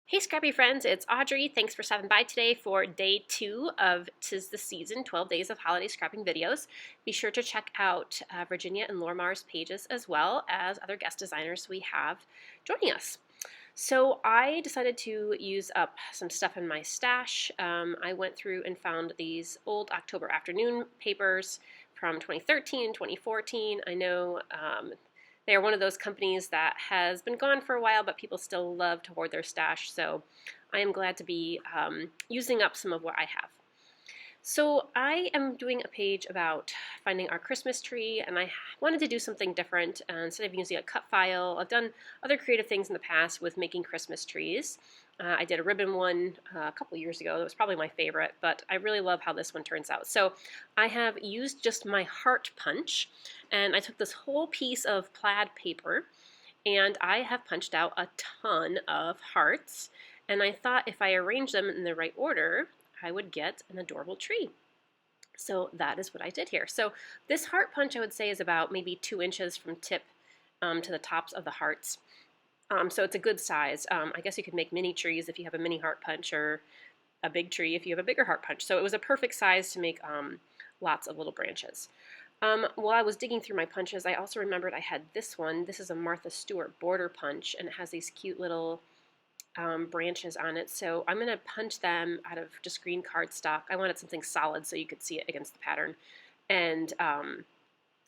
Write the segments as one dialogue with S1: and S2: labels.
S1: Hey Scrappy friends, it's Audrey. Thanks for stopping by today for day 2 of 'Tis the Season, 12 Days of Holiday Scrapping videos. Be sure to check out Virginia and Lormar's pages as well as other guest designers we have joining us. So I decided to use up some stuff in my stash. I went through and found these old October afternoon papers from 2013, 2014. I know they are one of those companies that has been gone for a while, but people still love to hoard their stash. So I am glad to be using up some of what I have. So I am doing a page about finding our Christmas tree, and I wanted to do something different. Instead of using a cut file, I've done other creative things in the past with making Christmas trees. I did a ribbon one a couple years ago. That was probably my favorite, but I really love how this one turns out. So I have used just my heart punch, and I took this whole piece of plaid paper, and I have punched out a ton of hearts. And I thought if I arrange them in the right order, I would get an adorable tree. So that is what I did here. So this heart punch, I would say, is about maybe 2 inches from tip to the tops of the hearts. So it's a good size. I guess you could make mini trees if you have a mini heart punch, or a big tree if you have a bigger heart punch. So it was a perfect size to make lots of little branches. While I was digging through my punches, I also remembered I had this one. This is a Martha Stewart border punch, and it has these cute little branches on it. So I'm going to punch them out of just green cardstock. I wanted something solid so you could see it against the pattern. And I'm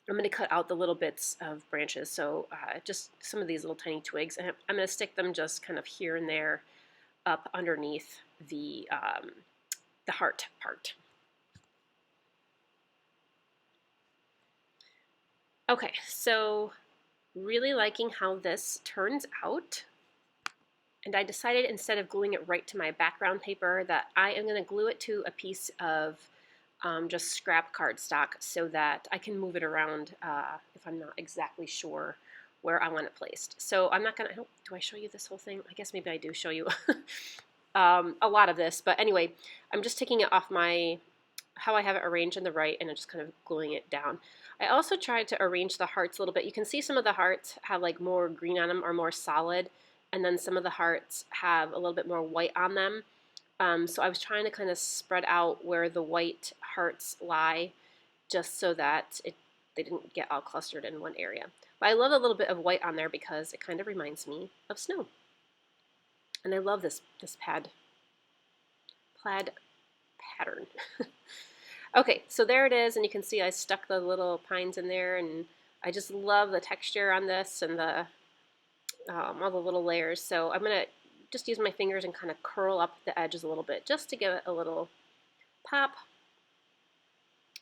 S1: going to cut out the little bits of branches. So just some of these little tiny twigs. And I'm going to stick them just kind of here and there up underneath the heart part. Okay, so really liking how this turns out. And I decided, instead of gluing it right to my background paper, that I am going to glue it to a piece of just scrap cardstock so that I can move it around if I'm not exactly sure where I want it placed. So I'm not going to, do I show you this whole thing? I guess maybe I do show you a lot of this, but anyway, I'm just taking it off how I have it arranged in the right, and I'm just kind of gluing it down. I also tried to arrange the hearts a little bit. You can see some of the hearts have like more green on them, or more solid, and then some of the hearts have a little bit more white on them. So I was trying to kind of spread out where the white hearts lie, just so that they didn't get all clustered in one area. But I love a little bit of white on there because it kind of reminds me of snow. And I love this plaid pattern. Okay, so there it is, and you can see I stuck the little pines in there, and I just love the texture on this and the all the little layers. So I'm going to just use my fingers and kind of curl up the edges a little bit just to give it a little pop.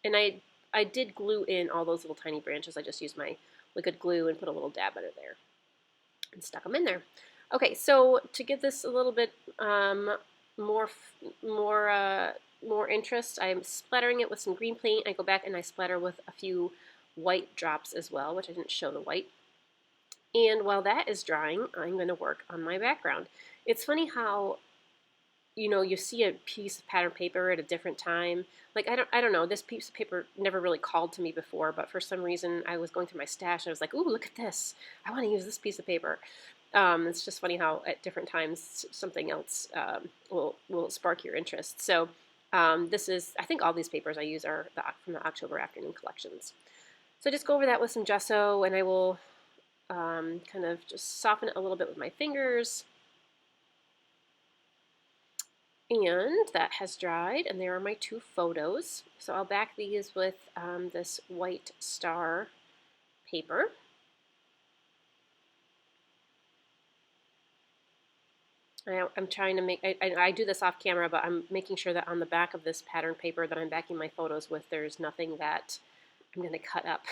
S1: And I did glue in all those little tiny branches. I just used my liquid glue and put a little dab of it there and stuck them in there. Okay, so to give this a little bit more interest, I'm splattering it with some green paint. I go back and I splatter with a few white drops as well, which I didn't show the white. And while that is drying, I'm going to work on my background. It's funny how, you see a piece of pattern paper at a different time. Like, I don't know, this piece of paper never really called to me before, but for some reason I was going through my stash and I was like, ooh, look at this. I want to use this piece of paper. It's just funny how at different times something else will spark your interest. So this is, I think all these papers I use are from the October afternoon collections. So just go over that with some gesso, and I will kind of just soften it a little bit with my fingers. And that has dried, and there are my 2 photos. So I'll back these with this white star paper. I'm trying to make, I do this off camera, but I'm making sure that on the back of this pattern paper that I'm backing my photos with, there's nothing that I'm going to cut up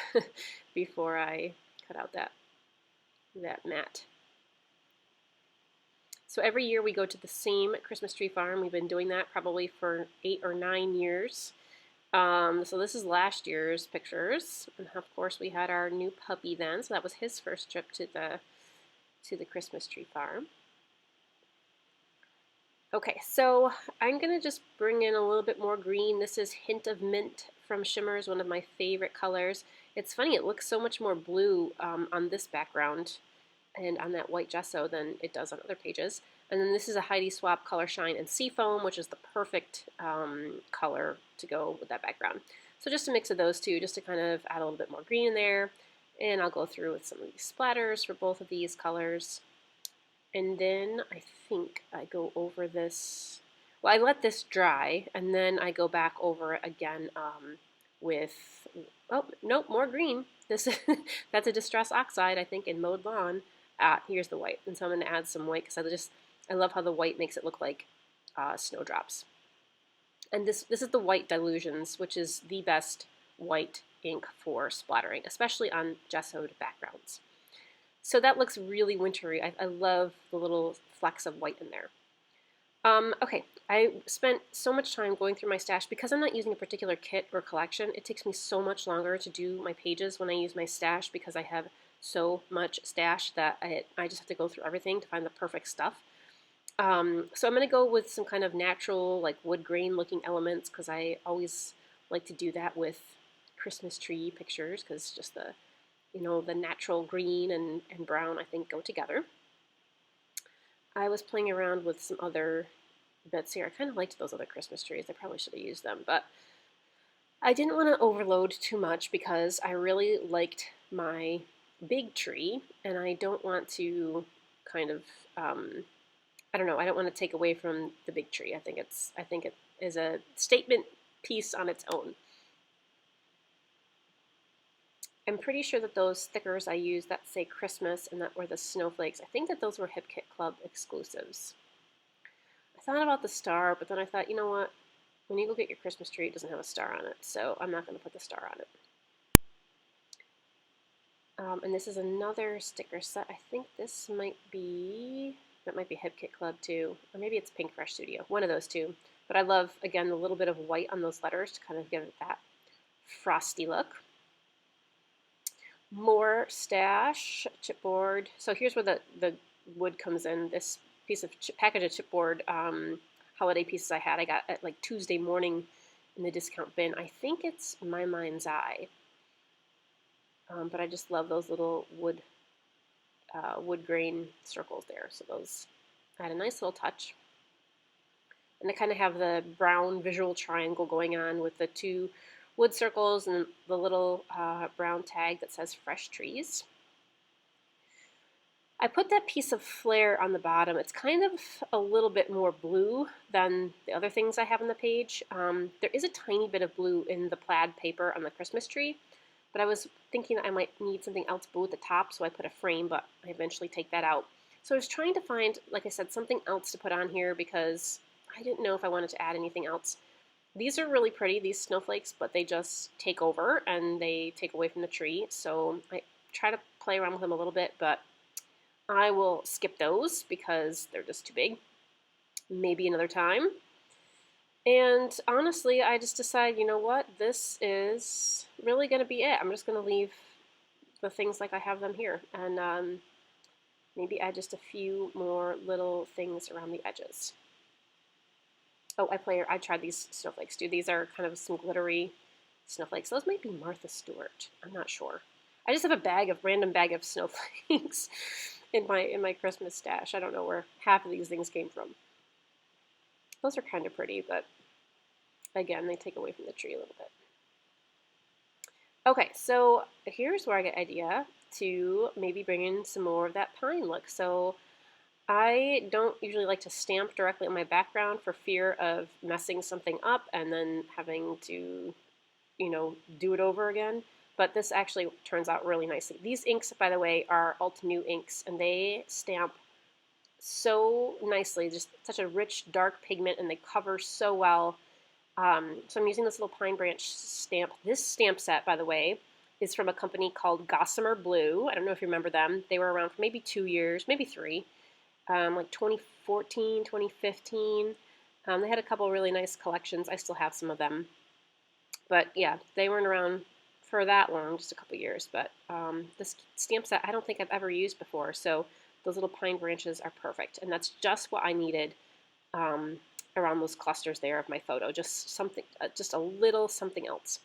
S1: before I cut out that mat. So every year we go to the same Christmas tree farm. We've been doing that probably for 8 or 9 years. So this is last year's pictures, and of course we had our new puppy then. So that was his first trip to the Christmas tree farm. Okay, so I'm gonna just bring in a little bit more green. This is Hint of Mint from Shimmers, one of my favorite colors. It's funny, it looks so much more blue on this background and on that white gesso than it does on other pages. And then this is a Heidi Swapp Color Shine and Seafoam, which is the perfect color to go with that background. So just a mix of those two, just to kind of add a little bit more green in there. And I'll go through with some of these splatters for both of these colors. And then I think I go over this, well, I let this dry, and then I go back over it again with, oh, nope, more green. This that's a Distress Oxide, I think, in Mowed Lawn. Here's the white, and so I'm going to add some white because I love how the white makes it look like snowdrops. And this is the White Delusions, which is the best white ink for splattering, especially on gessoed backgrounds. So that looks really wintry. I love the little flecks of white in there. Okay, I spent so much time going through my stash. Because I'm not using a particular kit or collection, it takes me so much longer to do my pages when I use my stash because I have so much stash that I just have to go through everything to find the perfect stuff. So I'm going to go with some kind of natural, like wood grain looking elements because I always like to do that with Christmas tree pictures because just the natural green and brown I think go together. I was playing around with some other bits here. I kind of liked those other Christmas trees. I probably should have used them, but I didn't want to overload too much because I really liked my big tree, and I don't want to kind of, I don't know, I don't want to take away from the big tree. I think it is a statement piece on its own. I'm pretty sure that those stickers I used that say Christmas and that were the snowflakes, I think that those were Hip Kit Club exclusives. I thought about the star, but then I thought, you know what? When you go get your Christmas tree, it doesn't have a star on it, so I'm not going to put the star on it. And this is another sticker set. I think this might be Hip Kit Club too, or maybe it's Pink Fresh Studio, one of those two. But I love, again, the little bit of white on those letters to kind of give it that frosty look. More stash, chipboard. So here's where the wood comes in. This piece of package of chipboard holiday pieces I had. I got at like Tuesday morning in the discount bin. I think it's My Mind's Eye. But I just love those little wood grain circles there. So those add a nice little touch. And they kind of have the brown visual triangle going on with the two wood circles and the little brown tag that says Fresh Trees. I put that piece of flare on the bottom. It's kind of a little bit more blue than the other things I have on the page. There is a tiny bit of blue in the plaid paper on the Christmas tree, but I was thinking that I might need something else blue at the top, so I put a frame, but I eventually take that out. So I was trying to find, like I said, something else to put on here because I didn't know if I wanted to add anything else. These are really pretty, these snowflakes, but they just take over and they take away from the tree. So I try to play around with them a little bit, but I will skip those because they're just too big. Maybe another time. And honestly, I just decided, you know what, this is really going to be it. I'm just going to leave the things like I have them here and maybe add just a few more little things around the edges. Oh, I tried these snowflakes too. These are kind of some glittery snowflakes. Those might be Martha Stewart. I'm not sure. I just have a random bag of snowflakes in my Christmas stash. I don't know where half of these things came from. Those are kind of pretty, but again, they take away from the tree a little bit. Okay, so here's where I get idea to maybe bring in some more of that pine look. So I don't usually like to stamp directly on my background for fear of messing something up and then having to, do it over again. But this actually turns out really nicely. These inks, by the way, are Ultinew inks, and they stamp so nicely. Just such a rich, dark pigment, and they cover so well. So I'm using this little pine branch stamp. This stamp set, by the way, is from a company called Gossamer Blue. I don't know if you remember them. They were around for maybe 2 years, maybe 3. Like 2014, 2015. They had a couple really nice collections. I still have some of them. But yeah, they weren't around for that long, just a couple years. But this stamp set I don't think I've ever used before. So those little pine branches are perfect. And that's just what I needed around those clusters there of my photo. Just something, just a little something else.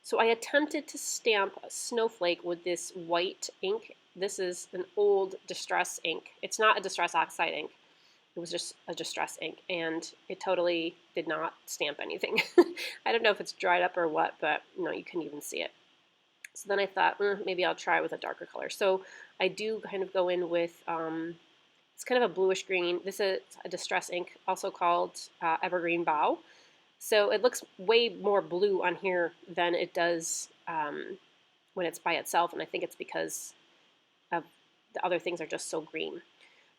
S1: So I attempted to stamp a snowflake with this white ink This is an old Distress ink. It's not a Distress Oxide ink. It was just a Distress ink, and it totally did not stamp anything. I don't know if it's dried up or what, but no, you couldn't even see it. So then I thought, maybe I'll try with a darker color. So I do kind of go in with, it's kind of a bluish green. This is a Distress ink, also called Evergreen Bow. So it looks way more blue on here than it does when it's by itself, and I think it's because of the other things are just so green.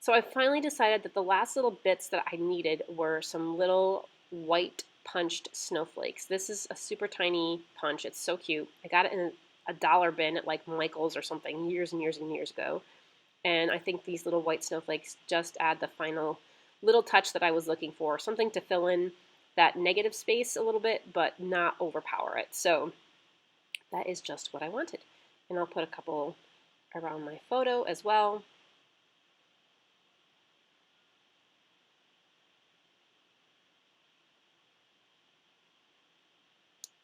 S1: So I finally decided that the last little bits that I needed were some little white punched snowflakes. This is a super tiny punch. It's so cute. I got it in a dollar bin at like Michael's or something years and years and years ago. And I think these little white snowflakes just add the final little touch that I was looking for. Something to fill in that negative space a little bit, but not overpower it. So that is just what I wanted. And I'll put a couple around my photo as well.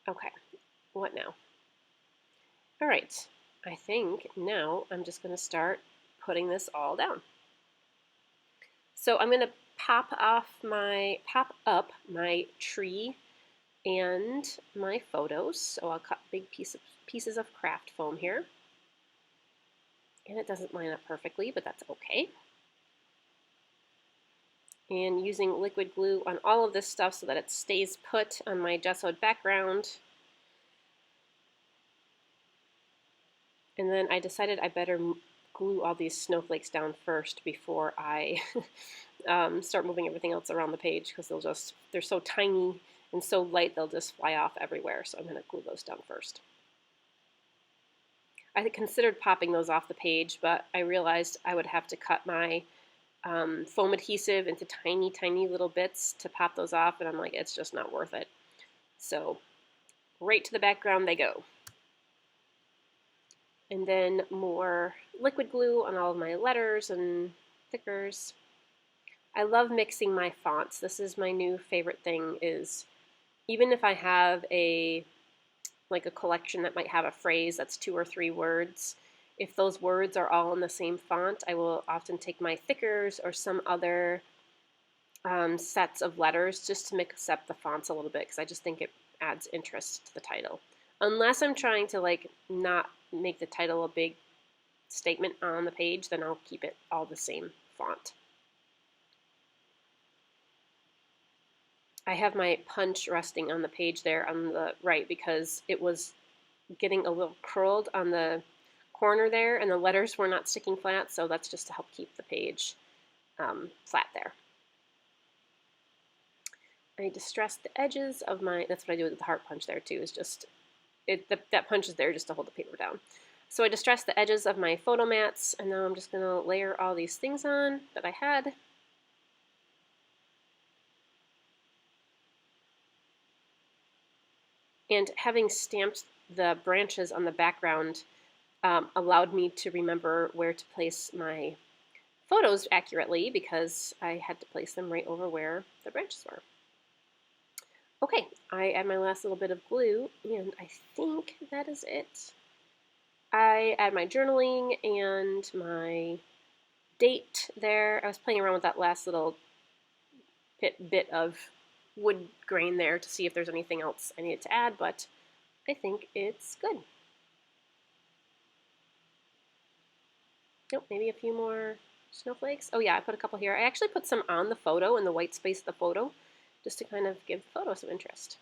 S1: Okay, what now? All right, I think now I'm just going to start putting this all down. So I'm going to pop up my tree and my photos. So I'll cut big pieces of craft foam here. And it doesn't line up perfectly, but that's okay. And using liquid glue on all of this stuff so that it stays put on my gessoed background. And then I decided I better glue all these snowflakes down first before I start moving everything else around the page, because they're so tiny and so light they'll just fly off everywhere. So I'm going to glue those down first. I considered popping those off the page, but I realized I would have to cut my foam adhesive into tiny, tiny little bits to pop those off, and I'm like, it's just not worth it. So right to the background they go. And then more liquid glue on all of my letters and stickers. I love mixing my fonts. This is my new favorite thing, is even if I have a collection that might have a phrase that's 2 or 3 words, if those words are all in the same font, I will often take my thickers or some other sets of letters just to mix up the fonts a little bit, because I just think it adds interest to the title. Unless I'm trying to not make the title a big statement on the page, then I'll keep it all the same font. I have my punch resting on the page there on the right because it was getting a little curled on the corner there, and the letters were not sticking flat, so that's just to help keep the page flat there. I distressed the edges of my, that's what I do with the heart punch there too, is just, that punch is there just to hold the paper down. So I distressed the edges of my photo mats, and now I'm just going to layer all these things on that I had. And having stamped the branches on the background allowed me to remember where to place my photos accurately, because I had to place them right over where the branches were. Okay, I add my last little bit of glue, and I think that is it. I add my journaling and my date there. I was playing around with that last little bit of wood grain there to see if there's anything else I needed to add, but I think it's good. Nope, maybe a few more snowflakes. Oh yeah, I put a couple here. I actually put some on the photo, in the white space of the photo, just to kind of give the photo some interest.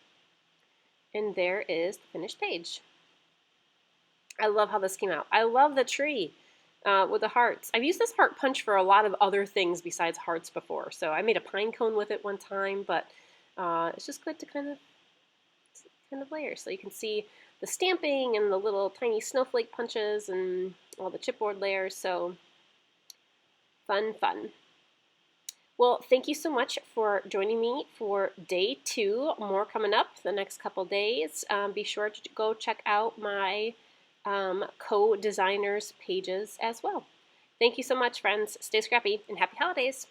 S1: And there is the finished page. I love how this came out. I love the tree with the hearts. I've used this heart punch for a lot of other things besides hearts before. So I made a pine cone with it one time, but it's just good to kind of layer. So you can see the stamping and the little tiny snowflake punches and all the chipboard layers. So fun, fun. Well, thank you so much for joining me for day 2. More coming up the next couple days. Be sure to go check out my co-designers pages as well. Thank you so much, friends. Stay scrappy and happy holidays.